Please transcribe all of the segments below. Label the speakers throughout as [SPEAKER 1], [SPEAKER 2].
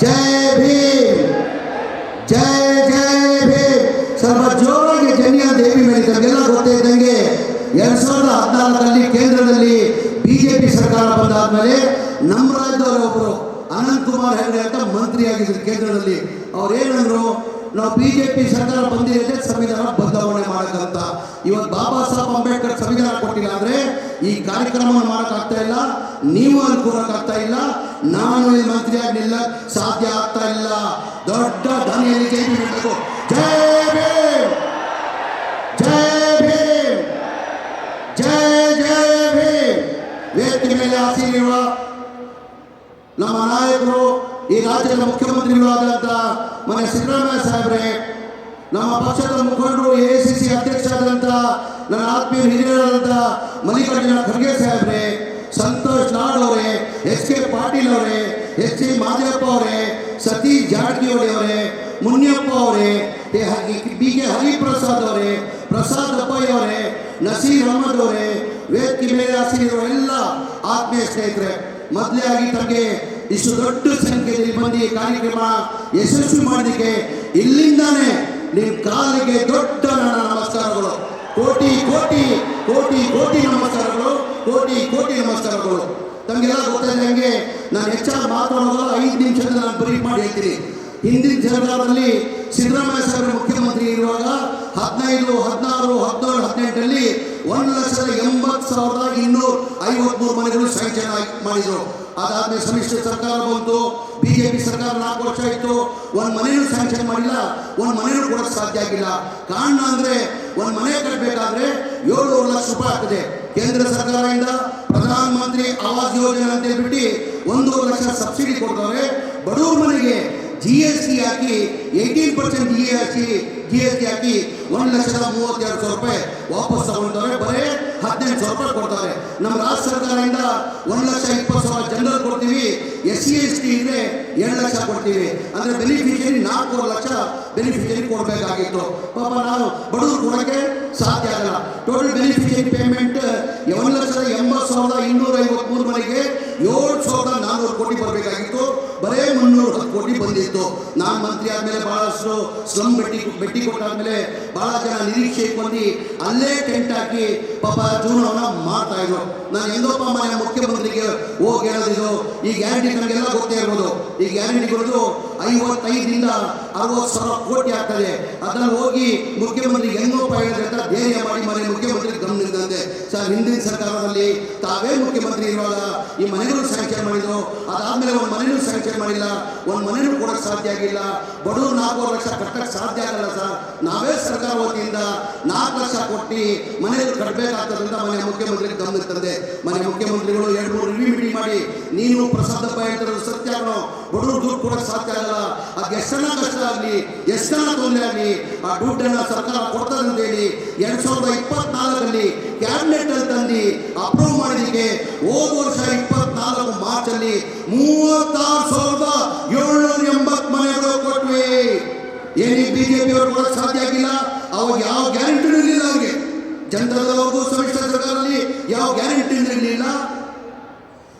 [SPEAKER 1] ಜೈ ಭೀಮ್, ಜೈ ಜೈ ಭೀಮ್. ಸ್ವಲ್ಪ ಜೋರಾಗಿ ಜನ್ಯ ದೇವಿ ಮೇಲೆ ತಮಗೆಲ್ಲ ಗೊತ್ತೇ ಇದ್ದಂಗೆ 2014 ಕೇಂದ್ರದಲ್ಲಿ ಬಿಜೆಪಿ ಸರ್ಕಾರ ಬಂದಾದ್ಮೇಲೆ ನಮ್ಮ ರಾಜ್ಯದವರೊಬ್ಬರು ಅನಂತ್ ಕುಮಾರ್ ಹೆಗಡೆ ಅಂತ ಮಂತ್ರಿ ಆಗಿದ್ರು ಕೇಂದ್ರದಲ್ಲಿ. ಅವ್ರು ಏನಂದ್ರು, ನಾವು ಬಿಜೆಪಿ ಸರ್ಕಾರ ಬಂದಿರೋದೇ ಸಂವಿಧಾನ ಬದಲಾವಣೆ ಮಾಡಕ್ಕಂತ. ಇವತ್ತು ಬಾಬಾ ಸಾಹೇಬ್ ಅಂಬೇಡ್ಕರ್ ಸಂವಿಧಾನ ಕೊಟ್ಟಿಲ್ಲ ಅಂದ್ರೆ ಈ ಕಾರ್ಯಕ್ರಮವನ್ನು ಮಾಡೋಕ್ಕಾಗ್ತಾ ಇಲ್ಲ, ನೀವು ಅಲ್ಲಿ ಕೂರಕ್ಕಾಗ್ತಾ ಇಲ್ಲ, ನಾನು ಇಲ್ಲಿ ಮಂತ್ರಿಯಾಗಿ ನಿಲ್ಲಕ್ಕೆ ಸಾಧ್ಯ ಆಗ್ತಾ ಇಲ್ಲ. ದೊಡ್ಡ ಧ್ವನಿಯಲ್ಲಿ ಜೈ ಭೀಮ್ ಹೇಳಬೇಕು. ಜೈ ಭೀಮ್, ಜೈ ಭೀಮ್, ಜೈ ಜೈ ಭೀಮ್. ವೇದಿಕೆ ಮೇಲೆ ಆಸೀನಿರುವ ನಮ್ಮ ನಾಯಕರು, ಈ ರಾಜ್ಯದ ಮುಖ್ಯಮಂತ್ರಿಗಳು ಆದಂತ ಮನೆ ಸಿದ್ದರಾಮಯ್ಯ ಸಾಹೇಬ್ರೆ, ನಮ್ಮ ಪಕ್ಷದ ಮುಖಂಡರು, ಎಐಸಿಸಿ ಅಧ್ಯಕ್ಷರಾದಂಥ ನನ್ನ ಆತ್ಮೀಯ ಹಿರಿಯರಾದಂಥ ಮಲ್ಲಿಕಾರ್ಜುನ ಖರ್ಗೆ ಸಾಹೇಬ್ರೆ, ಸಂತೋಷ್ ಲಾಡ್ ಅವರೇ, ಎಚ್.ಕೆ. ಪಾಟೀಲ್ ಅವರೇ, ಎಚ್.ಸಿ. ಮಾದೇವಪ್ಪ ಅವರೇ, ಸತೀಶ್ ಜಾರಕಿಹೊಳಿ ಅವರೇ, ಮುನಿಯಪ್ಪ ಅವರೇ, ಬಿ.ಕೆ. ಹರಿಪ್ರಸಾದ್ ಅವರೇ, ಪ್ರಸಾದ್ ಅಪ್ಪಯ್ಯ ಅವರೇ, ನಸೀರ್ ಅಹಮದ್ ಅವರೇ, ವೇದಿಕೆ ಮೇಲೆ ಆಸೀನಿರುವ ಎಲ್ಲ ಆತ್ಮೀಯ ಸ್ನೇಹಿತರೆ, ಮೊದಲೇ ಆಗಿ ತಮಗೆ ಇಷ್ಟು ದೊಡ್ಡ ಸಂಖ್ಯೆಯಲ್ಲಿ ಬಂದು ಈ ಕಾರ್ಯಕ್ರಮ ಯಶಸ್ವಿ ಮಾಡೋದಕ್ಕೆ ಇಲ್ಲಿಂದಾನೇ ನಿಮ್ಮ ಕಾಲಿಗೆ ದೊಡ್ಡ ನನ್ನ ನಮಸ್ಕಾರಗಳು. ಕೋಟಿ ಕೋಟಿ ಕೋಟಿ ಕೋಟಿ ನಮಸ್ಕಾರಗಳು, ಕೋಟಿ ಕೋಟಿ ನಮಸ್ಕಾರಗಳು. ತಮಗೆಲ್ಲ ಗೊತ್ತಾದಂಗೆ ನಾನು ಹೆಚ್ಚಾಗಿ ಮಾತಾಡೋದು 5 ನಿಮಿಷದಲ್ಲಿ ನಾನು ಬ್ರೀಫ್ ಮಾಡಿ ಹೇಳ್ತೀನಿ. ಹಿಂದಿನ ಸರ್ಕಾರದಲ್ಲಿ ಸಿದ್ದರಾಮಯ್ಯ ಸಾಹೇಬರು ಮುಖ್ಯಮಂತ್ರಿ ಇರುವಾಗ 15, 16, 17, 18ರಲ್ಲಿ 1,80,253 ಮನೆಗಳು ಸ್ಯಾಂಕ್ಷನ್ ಮಾಡಿದ್ರು. ಅದಾದ್ಮೇಲೆ ಸಮ್ಮಿಶ್ರ ಸರ್ಕಾರ ಬಂತು, ಬಿಜೆಪಿ ಸರ್ಕಾರ 4 ವರ್ಷ ಇತ್ತು, ಒಂದು ಮನೆಯೂ ಸ್ಯಾಂಕ್ಷನ್ ಮಾಡಿಲ್ಲ, ಒಂದು ಮನೆಯೂ ಕೊಡೋಕ್ಕೆ ಸಾಧ್ಯ ಆಗಿಲ್ಲ. ಕಾರಣ ಅಂದ್ರೆ ಒಂದು ಮನೆ ಕಟ್ಟಬೇಕಾದ್ರೆ 7 ಲಕ್ಷ ರೂಪಾಯಿ ಆಗ್ತದೆ. ಕೇಂದ್ರ ಸರ್ಕಾರದಿಂದ ಪ್ರಧಾನ ಮಂತ್ರಿ ಆವಾಸ್ ಯೋಜನೆ ಅಂತ ಹೇಳ್ಬಿಟ್ಟು 1 ಲಕ್ಷ ಸಬ್ಸಿಡಿ ಕೊಡ್ತಾರೆ. ಬಡವ್ರ ಮನೆಗೆ GST ಹಾಕಿ 18% GST ಹಾಕಿ 1,32,000 ರೂಪಾಯಿ ವಾಪಸ್ ತಗೊಳ್ತಾರೆ. ಬರೀ 18,000 ರೂಪಾಯಿ ಕೊಡ್ತಾರೆ. ನಮ್ಮ ರಾಜ್ಯ ಸರ್ಕಾರದಿಂದ 1,20,000 ಜನರು ಕೊಡ್ತೀವಿ. SC ST ಇದ್ರೆ 2 ಲಕ್ಷ ಕೊಡ್ತೀವಿ. ಅಂದ್ರೆ ಬೆನಿಫಿಷಿಯರಿ 4 ಲಕ್ಷ ಬೆನಿಫಿಷಿಯರಿ ಕೊಡಬೇಕಾಗಿತ್ತು. ಪಾಪ ನಾವು ಬಡವರು ಕೊಡೋಕ್ಕೆ ಸಾಧ್ಯ ಆಗಲ್ಲ. ಟೋಟಲ್ ಬೆನಿಫಿಷಿಯರಿ ಪೇಮೆಂಟ್ 1,80,253 ಮನೆಗೆ 7,400 ಕೋಟಿ ಬರಬೇಕಾಗಿತ್ತು. ಬರೇ 310 ಕೋಟಿ ಬಂದಿತ್ತು. ನಾನು ಮಂತ್ರಿ ಆದ್ಮೇಲೆ ಬಹಳಷ್ಟು ಸ್ಲಮ್ ಭೇಟಿ ಕೊಟ್ಟಾದ್ಮೇಲೆ ಬಹಳ ಜನ ನಿರೀಕ್ಷೆ ಬಂದು ಅಲ್ಲೇ ಟೆಂಟ್ ಹಾಕಿ ಪಾಪ ಜೀವನವನ್ನ ಮಾಡ್ತಾ ಇದ್ರು. ನಾನು ಎಂದೋಪ್ಪ ಮನೆ ಮುಖ್ಯಮಂತ್ರಿಗೆ ಹೋಗಿ ಹೇಳೋದಿದ್ದು, ಈ ಗ್ಯಾರಂಟಿ ನಮಗೆಲ್ಲ ಗೊತ್ತೇ ಇರ್ಬೋದು. ಈ ಗ್ಯಾರಂಟಿಗಳದ್ದು 55ರಿಂದ 60,000 ಕೋಟಿ ಆಗ್ತದೆ. ಅದನ್ನ ಹೋಗಿ ಮುಖ್ಯಮಂತ್ರಿಗೆ ಹೆಂಗೋಪ್ಪ ಹೇಳಿದ್ರೆ ಅಂತ ಧೈರ್ಯ ಮಾಡಿ ಮನೆ ಮುಖ್ಯಮಂತ್ರಿ ಗಮನಿಸಿದಂತೆ ಸರ್, ಹಿಂದಿನ ಸರ್ಕಾರದಲ್ಲಿ ತಾವೇ ಮುಖ್ಯಮಂತ್ರಿ ಇರುವಾಗ ಈ ಮನೆಗಳು ಸ್ಯಾಂಕ್ಷನ್ ಮಾಡಿದ್ರು. ಅದಾದ್ಮೇಲೆ ಒಂದು ಮನೆಯೂ ಸ್ಯಾಂಕ್ಷನ್ ಮಾಡಿಲ್ಲ, ಒಂದು ಮನೆಯೂ ಕೊಡಕ್ಕೆ ಸಾಧ್ಯ ಆಗಿಲ್ಲ. ಬಡವರು 4 ಲಕ್ಷ ಕಟ್ಟಕ್ಕೆ ಸಾಧ್ಯ ಆಗಲ್ಲ ಸರ್. ನಾವೇ ಸರ್ಕಾರ ವತಿಯಿಂದ 4 ಲಕ್ಷ ಕೊಟ್ಟು ಮನೆಗಳು ಕಟ್ಟಬೇಕಾಗ್ತದಂತ ಮನೆ ಮುಖ್ಯಮಂತ್ರಿಗೆ ಗಮನಕ್ಕೆ ತಂದೆ. ಮನೆ ಮುಖ್ಯಮಂತ್ರಿಗಳು 2-3 ರಿವ್ಯೂ ಮೀಟಿಂಗ್ ಮಾಡಿ, ನೀನು ಪ್ರಸಾದಪ್ಪ ಹೇಳ್ತಾರೆ ಸತ್ಯನೋ, ಬಡವರು ದುಡ್ಡು ಕೊಡಕ್ಕೆ ಸಾಧ್ಯ ಆಗಲ್ಲ, ಅದು ಎಷ್ಟನ ಕಷ್ಟ ಆಗಲಿ, ಎಷ್ಟನ ತೊಂದರೆ ಆಗಲಿ, ಆ ದುಡ್ಡನ್ನು ಸರ್ಕಾರ ಕೊಡ್ತದೆ ಅಂತೇಳಿ 2024ರಲ್ಲಿ ಕ್ಯಾಬಿನೆಟ್ ಅಲ್ಲಿ ತಂದು ಅಪ್ರೂವ್ ಮಾಡಿದಕ್ಕೆ ಹೋದ ವರ್ಷ 24 ಮಾರ್ಚಲ್ಲಿ 36,780 ಮನೆಗಳು ಕೊಟ್ವಿ. ಏನಿಗೆ ಬಿಜೆಪಿ ಅವರು ಕೊಡಕ್ಕೆ ಸಾಧ್ಯ ಆಗಿಲ್ಲ. ಅವಾಗ ಯಾವ ಗ್ಯಾರಂಟಿ ಇರಲಿಲ್ಲ ಅವ್ರಿಗೆ. ಜನತಾದಳವ್ರಿಗೂ ಸಮ್ಮಿಶ್ರ ಸರ್ಕಾರದಲ್ಲಿ ಯಾವ ಗ್ಯಾರಂಟಿ ಇರಲಿಲ್ಲ,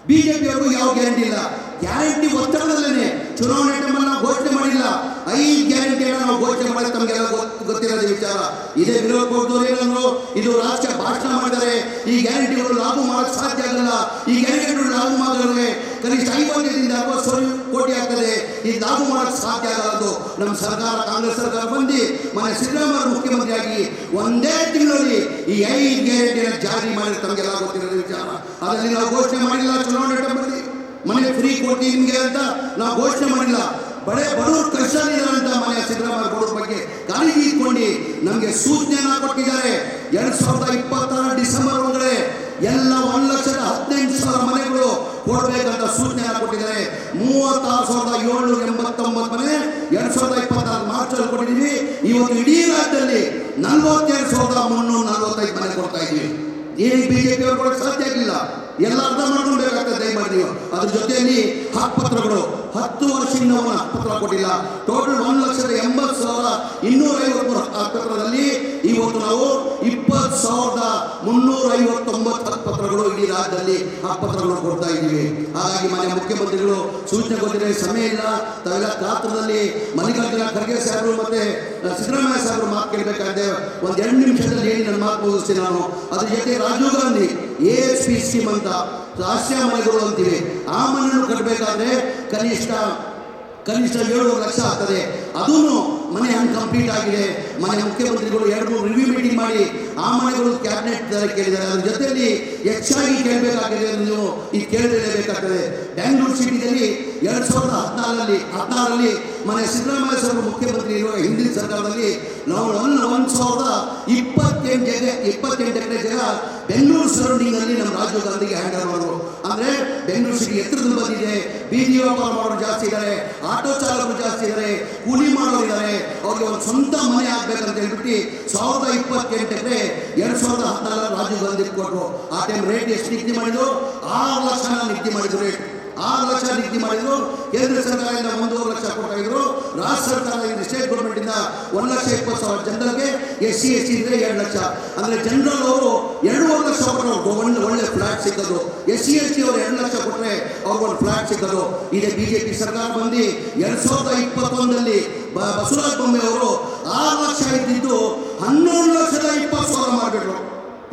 [SPEAKER 1] ಬಿಜೆಪಿ ಅವ್ರಿಗೂ ಯಾವ ಗ್ಯಾರಂಟಿ ಇಲ್ಲ. ಗ್ಯಾರಂಟಿ ಒತ್ತಡದಲ್ಲೇ ಚುನಾವಣೆ ಟೈಮಲ್ಲಿ ನಾವು ಘೋಷಣೆ ಮಾಡಿಲ್ಲ. 5 ಗ್ಯಾರಂಟಿಯನ್ನು ನಾವು ಘೋಷಣೆ ಮಾಡಿ ತಮಗೆಲ್ಲ ಗೊತ್ತಿರೋದೇ ವಿಚಾರ. ಇದೇ ವಿರೋಧ ಪಕ್ಷದವರು ಏನಂದ್ರು, ಇದು ರಾಜಕೀಯ ಭಾಷಣ ಮಾಡಿದರೆ ಈ ಗ್ಯಾರಂಟಿಗಳು ಲಾಭ ಮಾಡಕ್ಕೆ ಸಾಧ್ಯ ಆಗಲ್ಲ. ಈ ಗ್ಯಾರಂಟಿಗಳು ಲಾಭ ಮಾಡಿದ್ರೆ ಕನಿಷ್ಠ 50ರಿಂದ 60 ಕೋಟಿ ಆಗ್ತದೆ. ಈ ಲಾಭ ಮಾಡಕ್ಕೆ ಸಾಧ್ಯ ಆಗಲ್ಲ. ನಮ್ಮ ಸರ್ಕಾರ, ಕಾಂಗ್ರೆಸ್ ಸರ್ಕಾರ ಬಂದು ಮನೆ ಸಿದ್ದರಾಮಯ್ಯ ಮುಖ್ಯಮಂತ್ರಿಯಾಗಿ 1 ತಿಂಗಳಲ್ಲಿ ಈ 5 ಗ್ಯಾರಂಟಿಯನ್ನು ಜಾರಿ ಮಾಡಿ ತಮಗೆಲ್ಲ ಗೊತ್ತಿರೋದೇ ವಿಚಾರ. ಅದರಲ್ಲಿ ನಾವು ಘೋಷಣೆ ಮಾಡಿಲ್ಲ. ಚುನಾವಣೆ ಟೈಮಲ್ಲಿ ಮನೆ ಫ್ರೀ ಕೊಡ್ತೀವಿ ನಿಮಗೆ ಅಂತ ನಾವು ಘೋಷಣೆ ಮಾಡಿಲ್ಲ. ಬಡವರು ಕಷ್ಟದಲ್ಲಿದ್ದಾರಂತ ಮನೆ ಸಿದ್ದರಾಮಯ್ಯ ಬಡವ್ರ ಬಗ್ಗೆ ಕಾಳಜಿ ಇಟ್ಕೊಂಡು ನಮಗೆ ಸೂಚನೆಯನ್ನ ಕೊಟ್ಟಿದ್ದಾರೆ. 2026 ಡಿಸೆಂಬರ್ ಒಳಗಡೆ ಎಲ್ಲ 1,18,000 ಮನೆಗಳು ಕೊಡಬೇಕಂತ ಸೂಚನೆ ಕೊಟ್ಟಿದ್ದಾರೆ. 36,789 ಮನೆ 2026 ಮಾರ್ಚಲ್ಲಿ ಕೊಟ್ಟಿದ್ದೀವಿ. ಇವತ್ತು ಇಡೀ ರಾಜ್ಯದಲ್ಲಿ 42,345 ಮನೆ ಕೊಡ್ತಾ ಇದ್ದೀವಿ. ಏನು ಬಿಜೆಪಿ ಅವರು ಕೊಡಕ್ಕೆ ಸಾಧ್ಯ ಆಗಿಲ್ಲ. ಎಲ್ಲ ಅರ್ಥ ಮಾಡ್ಕೊಳ್ಬೇಕಾಗ್ತದೆ ದಯಮಾಡಿ ನೀವು. ಅದ್ರ ಜೊತೆಯಲ್ಲಿ ಹಕ್ಕುಪತ್ರಗಳು 10 ವರ್ಷದಿಂದ ಹಕ್ಕುಪತ್ರ ಕೊಟ್ಟಿಲ್ಲ. ಟೋಟಲ್ 1,80,253 ಹಕ್ಕುಪತ್ರದಲ್ಲಿ ಇವತ್ತು ನಾವು 20,359 ಹಕ್ಕುಪತ್ರ ಹಕ್ಕುಪತ್ರಗಳು ಇಡೀ ರಾಜ್ಯದಲ್ಲಿ ಹಕ್ಕುಪತ್ರಗಳು ಕೊಡ್ತಾ ಇದ್ದೀವಿ. ಹಾಗಾಗಿ ಮಾನ್ಯ ಮುಖ್ಯಮಂತ್ರಿಗಳು ಸೂಚನೆ ಕೊಟ್ಟಿದ್ರೆ ಸಮಯ ಇಲ್ಲ, ತಾವೆಲ್ಲ ಕಾತ್ರದಲ್ಲಿ ಮಲ್ಲಿಕಾರ್ಜುನ ಖರ್ಗೆ ಸಾಹೇಬರು ಮತ್ತೆ ಸಿದ್ದರಾಮಯ್ಯ ಸಾಹೇಬರು ಮಾತು ಕೇಳಬೇಕಾದ್ರೆ ಒಂದು 2 ನಿಮಿಷದಲ್ಲಿ ಹೇಳಿ ನನ್ನ ಮಾತು ಮುಗಿಸ್ತೀನಿ ನಾನು. ಅದ್ರ ಜೊತೆ ರಾಜೀವ್ ಗಾಂಧಿ ASP ಸ್ಕೀಮ್ ಅಂತ ರಾಷ್ಟ್ರೀಯ ಮನೆಗಳು ಅಂತೀವಿ, ಆ ಮನೆಯನ್ನು ಕಟ್ಟಬೇಕಾದ್ರೆ ಕನಿಷ್ಠ 7 ಲಕ್ಷ ಆಗ್ತದೆ. ಅದೂ ಮನೆ ಹಂಗೆ ಕಂಪ್ಲೀಟ್ ಆಗಿದೆ. ಮನೆ ಮುಖ್ಯಮಂತ್ರಿಗಳು 2-3 ರಿವ್ಯೂ ಮೀಟಿಂಗ್ ಮಾಡಿ ಆ ಮನೆಗಳು ಕ್ಯಾಬಿನೆಟ್ ಕೇಳಿದ್ದಾರೆ. ಅದ್ರ ಜೊತೆಯಲ್ಲಿ ಹೆಚ್ಚಾಗಿ ಕೇಳಬೇಕಾಗಿದೆ, ನೀವು ಇದು ಕೇಳಲೇಬೇಕಾಗ್ತದೆ. ಬೆಂಗಳೂರು ಸಿಟಿಯಲ್ಲಿ 2016ರಲ್ಲಿ ಮನೆ ಸಿದ್ದರಾಮಯ್ಯ ಸಾಹೇಬರು ಮುಖ್ಯಮಂತ್ರಿ ಇರುವ ಹಿಂದಿನ ಸರ್ಕಾರದಲ್ಲಿ ನಾವು 1,028 ಎಕರೆ ಜಾಗ ಬೆಂಗಳೂರು ಸರೌಂಡಿಂಗ್ ಅಲ್ಲಿ ನಮ್ಮ ರಾಜೀವ್ ಗಾಂಧಿಗೆ ಹ್ಯಾಂಡ್ ಓವರ್ ಮಾಡಿದ್ರು. ಅಂದ್ರೆ ಬೆಂಗಳೂರು ಸಿಟಿ ಎತ್ತರದಲ್ಲಿ ಬಂದಿದೆ, ಬೀದಿ ವ್ಯಾಪಾರ ಮಾಡೋರು ಜಾಸ್ತಿ ಇದ್ದಾರೆ, ಆಟೋ ಚಾಲಕರು ಜಾಸ್ತಿ ಇದ್ದಾರೆ, ಕೂಲಿ ಮಾಡೋರು ಇದ್ದಾರೆ, ಅವ್ರಿಗೆ ಒಂದು ಸ್ವಂತ ಮನೆ ಆಗ್ಬೇಕಂತ ಹೇಳ್ಬಿಟ್ಟು 1,028 ಎಕರೆ 2014 ರಾಜೀವ್ ಗಾಂಧಿ ಕೊಟ್ಟರು. ಆ ಟೈಮ್ ರೇಟ್ ಎಷ್ಟು ನಿಗದಿ ಮಾಡಿದ್ರು? 6 ಲಕ್ಷ ನಿಗದಿ ಮಾಡಿದ್ರು. ರೇಟ್ 6 ಲಕ್ಷ ನಿಗದಿ ಮಾಡಿದ್ರು. ಕೇಂದ್ರ ಸರ್ಕಾರದಿಂದ 1.5 ಲಕ್ಷ ಕೊಡ್ತಾ ಇದ್ರು. ರಾಜ್ಯ ಸರ್ಕಾರದಿಂದ ಸ್ಟೇಟ್ ಗೌರ್ಮೆಂಟ್ ಇಂದ 1,20,000 ಜನರಿಗೆ, SC ಇದ್ರೆ 2 ಲಕ್ಷ. ಅಂದ್ರೆ ಜನರಲ್ ಅವರು 2.5 ಲಕ್ಷ ಕೊಟ್ಟರು, ಒಳ್ಳೆ ಫ್ಲಾಟ್ ಸಿಕ್ಕದು. SC ಅವರು 2 ಲಕ್ಷ ಕೊಟ್ಟರೆ ಅವ್ರಿಗೆ ಒಂದು ಫ್ಲಾಟ್ ಸಿಕ್ಕದು. ಇದೇ ಬಿಜೆಪಿ ಸರ್ಕಾರ ಬಂದು 2021ರಲ್ಲಿ ಬಸವರಾಜ ಬೊಮ್ಮಾಯಿ ಅವರು 6 ಲಕ್ಷ ಇದ್ದಿದ್ದು 11,20,000 ಮಾಡಿಬಿಟ್ರು.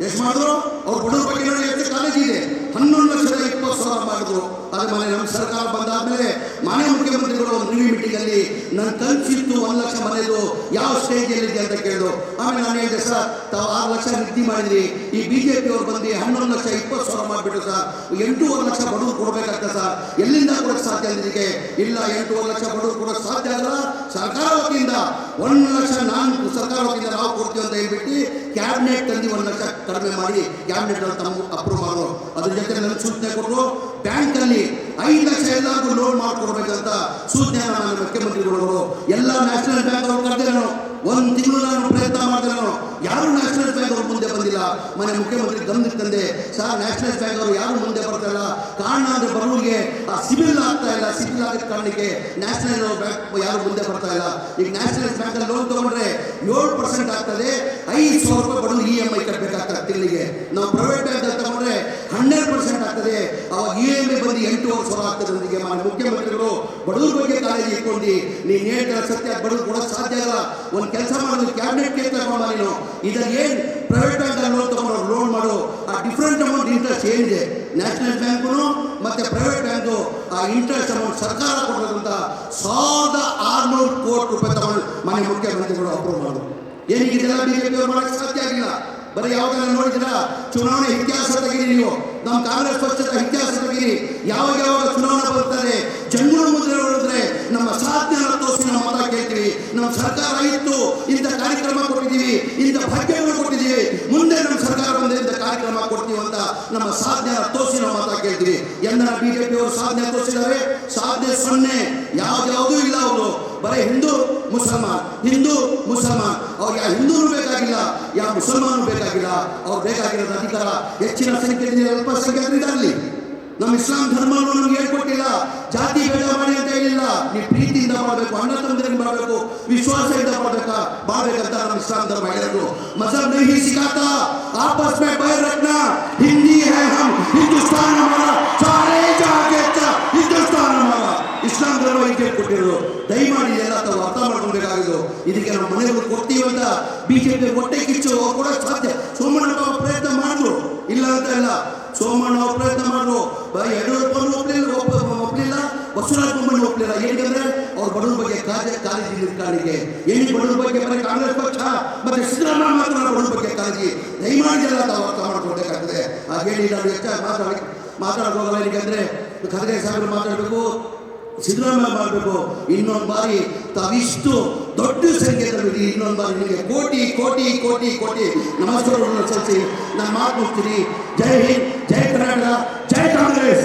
[SPEAKER 1] ಎಷ್ಟು ಮಾಡಿದ್ರು? ಅವ್ರು ಬಡವ್ರ ಬಗ್ಗೆ ನೋಡಿ ಎಷ್ಟು ಕಾಳಜಿ ಇದೆ. 11,20,000 ಮಾಡಿದ್ರು. ಅದೇ ಮನೆ ನಮ್ಮ ಸರ್ಕಾರ ಬಂದಾದ್ಮೇಲೆ ಮನೆ ಮುಖ್ಯಮಂತ್ರಿಗಳು ಒಂದು ರಿವ್ಯೂ ಮೀಟಿಂಗ್ ಅಲ್ಲಿ ನನ್ನ ಕನ್ಸಿತ್ತು 1 ಲಕ್ಷ ಮನೆದು ಯಾವ ಸ್ಟೇಜಲ್ಲಿ ಇದೆ ಅಂತ ಕೇಳಿದ್ರು. ಆಮೇಲೆ ನಾನು ಹೇಳಿದೆ, ಸರ್ ತಾವು 6 ಲಕ್ಷ ನಿಗದಿ ಮಾಡಿದ್ರಿ, ಈ ಬಿಜೆಪಿ ಅವ್ರು ಬಂದು 11,20,000 ಮಾಡಿಬಿಟ್ಟು ಸರ್ 8.5 ಲಕ್ಷ ಬಡವರು ಕೊಡಬೇಕಾಗ್ತದೆ ಸರ್, ಎಲ್ಲಿಂದ ಕೊಡೋಕ್ಕೆ ಸಾಧ್ಯ ಇದಕ್ಕೆ? ಇಲ್ಲ, 8.5 ಲಕ್ಷ ಬಡವರು ಕೊಡೋಕ್ಕೆ ಸಾಧ್ಯ ಆಗಲ್ಲ, ಸರ್ಕಾರ ವತಿಯಿಂದ 1 ಲಕ್ಷ ನಾನು ಸರ್ಕಾರ ವತಿಯಿಂದ ನಾವು ಕೊಡ್ತೀವಿ ಅಂತ ಹೇಳ್ಬಿಟ್ಟು ಕ್ಯಾಬಿನೆಟ್ ತಂದು 1 ಲಕ್ಷ ಕಡಿಮೆ ಮಾಡಿ ಕ್ಯಾಬಿನೆಟ್ ತಮ್ಮ ಅಪ್ರೂವ್ ಮಾಡೋರು. ಅದ್ರ ಜೊತೆ ನನ್ನ ಸೂಚನೆ ಕೊಟ್ಟರು, ಬ್ಯಾಂಕ್ ಅಲ್ಲಿ 5 ಲಕ್ಷ ಎಲ್ಲರಿಗೂ ಲೋನ್ ಮಾಡ್ಕೊಡ್ಬೇಕಂತ ಸೂಚನೆ ನನ್ನ ಮುಖ್ಯಮಂತ್ರಿಗಳು ಎಲ್ಲ ನ್ಯಾಷನಲ್ ಬ್ಯಾಂಕ್ ಅವ್ರು ಕರೆದೆ. ನಾನು 1 ತಿಂಗಳು ನಾನು ಪ್ರಯತ್ನ ಮಾಡಿದೆ. ನಾನು ಯಾರು ನ್ಯಾಷನಲ್ ಬ್ಯಾಂಕ್ ಅವರು ಮುಂದೆ ಬಂದಿಲ್ಲ. ಮನೆ ಮುಖ್ಯಮಂತ್ರಿ ಗಮನಕ್ಕೆ ತಂದೆ, ಸರ್ ನ್ಯಾಷನಲ್ ಬ್ಯಾಂಕ್ ಅವರು ಯಾರು ಮುಂದೆ ಬರ್ತಾ ಇಲ್ಲ. ಕಾರಣ ಅಂದ್ರೆ ಬಡವರಿಗೆ ಆ ಸಿಬಿಲ್ ಆಗ್ತಾ ಇಲ್ಲ. ಸಿಬಿಲ್ ಆಗಿದ್ದ ಕಾರಣಕ್ಕೆ ನ್ಯಾಷನಲ್ ಬ್ಯಾಂಕ್ ಯಾರು ಮುಂದೆ ಬರ್ತಾ ಇಲ್ಲ. ಈಗ ನ್ಯಾಷನಲ್ ಬ್ಯಾಂಕ್ ಅಲ್ಲಿ ಲೋನ್ ತಗೊಂಡ್ರೆ 7% ಆಗ್ತದೆ, 5,000 ರೂಪಾಯಿ ಬಡವರು EMI ಕಟ್ಟಬೇಕಾಗ್ತದೆ ತಿಂಗಳಿಗೆ. ನಾವು ಪ್ರೈವೇಟ್ ಬ್ಯಾಂಕ್ ಅಲ್ಲಿ ತಗೊಂಡ್ರೆ 100% ಆಗ್ತದೆ, ಅವಾಗ EMI ಬಂದು 8,000 ಆಗ್ತದೆ. ಅದಕ್ಕೆ ಮನೆ ಮುಖ್ಯಮಂತ್ರಿಗಳು ಬಡವ್ರ ಬಗ್ಗೆ ಕಾಳಜಿ ಇಟ್ಕೊಂಡು ನೀನು ಹೇಳ್ತಾರೆ ಸತ್ಯ, ಬಡವ್ರು ಕೊಡೋಕೆ ಸಾಧ್ಯ ಆಗಲ್ಲ. ಒಂದು ಕೆಲಸ ಮಾಡೋದು, ಕ್ಯಾಬಿನೆಟ್ ಕೇಸ್ ತಗೊಂಡ ನೀನು ಇದ್ರಲ್ಲಿ ಏನು ಪ್ರೈವೇಟ್ ಬ್ಯಾಂಕ್ ಅಲ್ಲಿ ಲೋನ್ ತಗೊಂಡು ಲೋನ್ ಮಾಡು, ಆ ಡಿಫ್ರೆಂಟ್ ಅಮೌಂಟ್ ಇಂಟ್ರೆಸ್ಟ್ ಏನಿದೆ ನ್ಯಾಷನಲ್ ಬ್ಯಾಂಕು ಮತ್ತೆ ಪ್ರೈವೇಟ್ ಬ್ಯಾಂಕು ಆ ಇಂಟ್ರೆಸ್ಟ್ ಅಮೌಂಟ್ ಸರ್ಕಾರ ಕೊಡೋದಂತ 1,600 ಕೋಟಿ ರೂಪಾಯಿ ತಗೊಂಡು ಮನೆ ಮುಖ್ಯಮಂತ್ರಿಗಳು ಅಪ್ರೂವ್ ಮಾಡೋದು. ಏನಿಗಿದೆಲ್ಲ ಬಿಜೆಪಿ ಅವ್ರು ಮಾಡೋಕ್ಕೆ ಸಾಧ್ಯ ಆಗಿಲ್ಲ. ಬರೀ ಯಾವ್ದನ್ನ ನೋಡಿದಿರಾ? ಚುನಾವಣೆ ಇತಿಹಾಸ ತೆಗೀರಿ ನೀವು, ನಮ್ಮ ಕಾಂಗ್ರೆಸ್ ಪಕ್ಷದ ಇತಿಹಾಸ ತೆಗೀರಿ. ಯಾವಾಗ ಚುನಾವಣೆ ಬರ್ತಾರೆ, ಜಂಗೂರು ಮುದ್ರೆ ಹೊಡೆದ್ರೆ ನಮ್ಮ ಸಾಧನೆ ತೋರಿಸಿ ನಾವು ಮತ ಕೇಳ್ತೀವಿ. ನಮ್ಮ ಸರ್ಕಾರ ಇತ್ತು, ಇಂಥ ಕಾರ್ಯಕ್ರಮ ಕೊಟ್ಟಿದ್ದೀವಿ, ಇಂಥ ಭಾಗ್ಯವನ್ನು ಕೊಟ್ಟಿದ್ದೀವಿ, ಮುಂದೆ ನಮ್ಮ ಸರ್ಕಾರ ಬಂದ ಇಂಥ ಕಾರ್ಯಕ್ರಮ ಕೊಡ್ತೀವಿ ಅಂತ ನಮ್ಮ ಸಾಧನೆ ತೋರಿಸಿ ನಾವು ಮತ ಕೇಳ್ತೀವಿ. ಎಲ್ಲ ಬಿಜೆಪಿ ಅವರು ಸಾಧನೆ ತೋರಿಸಿದ್ದಾರೆ. ಸಾಧನೆ 0, ಯಾವುದೂ ಇಲ್ಲ. ಅವರು ಬರೀ ಹಿಂದೂ ಮುಸಲ್ಮಾನ್ ಅವ್ರು ಯಾವ ಹಿಂದೂನು ಬೇಕಾಗಿಲ್ಲ, ಯಾವ ಮುಸಲ್ಮಾನು ಬೇಕಾಗಿಲ್ಲ. ಅವ್ರು ಬೇಕಾಗಿರೋದು ಅಧಿಕಾರ. ಹೆಚ್ಚಿನ ಸಂಖ್ಯೆಯಲ್ಲಿ ಅಲ್ಪಸಂಖ್ಯಾತರಿದ್ದಾಗಲಿ. ನಮ್ಮ ಇಸ್ಲಾಂ ಧರ್ಮವನ್ನು ನಮ್ಗೆ ಹೇಳ್ಕೊಟ್ಟಿಲ್ಲ, ಜಾತಿ ಭೇದ ಮಾಡಿ ಅಂತ ಹೇಳಿಲ್ಲ. ನೀವು ಪ್ರೀತಿಯಿಂದ ಮಾಡಬೇಕು, ಅಣ್ಣ ತಮ್ಮಂದಿರಿಗೆ ಮಾಡಬೇಕು, ವಿಶ್ವಾಸದಿಂದ ಮಾಡಬೇಕಂತ ನಮ್ಮ ಇಸ್ಲಾಂ ಧರ್ಮ ಹೇಳಿದ್ರು. ಮಜಹಬ್ नहीं सिखाता, आपस में बैर रखना, हिंदी है हम, हिंदुस्तान हमारा, सारे जहां के अच्छा हिंदुस्तान हमारा. ಇಸ್ಲಾಂ ಧರ್ಮ ಇದಕ್ಕೆ ಕೊಟ್ಟಿರೋದು. ದಯಮಾಡಿ ಎಲ್ಲ ತಾವು ಅರ್ಥ ಮಾಡ್ಕೊಬೇಕಾಗಿದ್ದು. ಇದಕ್ಕೆ ನಾವು ಮನೆಗಳು ಕೊಡ್ತೀವಿ ಅಂತ ಬಿಜೆಪಿ ಹೊಟ್ಟೆ ಕಿಚ್ಚು ಕೂಡ ಸಾಧ್ಯ. ಸೋಮಣ್ಣ ಪ್ರಯತ್ನ ಮಾಡಿದ್ರು, ಇಲ್ಲ ಅಂತ ಇಲ್ಲ. ಸೋಮಣ್ಣ ಅವರು ಪ್ರಯತ್ನ ಮಾಡಿದ್ರು, ಯಡಿಯೂರಪ್ಪನೂ ಒಪ್ಪಲಿಲ್ಲ, ಬಸವರಾಜ ಬೊಮ್ಮಾಯಿ ಒಪ್ಪಲಿಲ್ಲ. ಏನಂದ್ರೆ ಅವ್ರ ಬಡವ್ರ ಬಗ್ಗೆ ಕಾಳಜಿ ಕಾಣಿಕೆ. ಏನು ಬಡವ್ರ ಬಗ್ಗೆ ಬರೀ ಕಾಂಗ್ರೆಸ್ ಪಕ್ಷ ಮತ್ತೆ ಸಿದ್ದರಾಮಯ್ಯ ಮಾತ್ರ ಬಡವ್ರ ಬಗ್ಗೆ ಕಾಳಜಿ. ದಯಮಾಡಿ ಎಲ್ಲ ತಾವು ಅರ್ಥ ಮಾಡ್ಕೊಳ್ಬೇಕಾಗ್ತದೆ. ಹಾಗೇಳಿ ನಾವು ಹೆಚ್ಚಾಗಿ ಮಾತಾಡೋಲ್ಲ. ಏನಂದ್ರೆ ಖರ್ಗೆ ಸಾಹೇಬರು ಮಾತಾಡಬೇಕು, ಸಿದ್ದರಾಮಯ್ಯ ಮಾಡಬೇಕು. ಇನ್ನೊಂದು ಬಾರಿ ತಾವಿಷ್ಟು ದೊಡ್ಡ ಸಂಖ್ಯೆಯಲ್ಲಿ ಇನ್ನೊಂದು ಬಾರಿ ನಿಮಗೆ ಕೋಟಿ ಕೋಟಿ ಕೋಟಿ ಕೋಟಿ ನಮಸ್ಕಾರವನ್ನು ಸಲ್ಲಿಸಿ ನಾನು ಮಾತು ಮುಗಿಸ್ತೀನಿ. ಜೈ ಹಿಂದ್, ಜೈ ಕರ್ನಾಟಕ, ಜೈ ಕಾಂಗ್ರೆಸ್.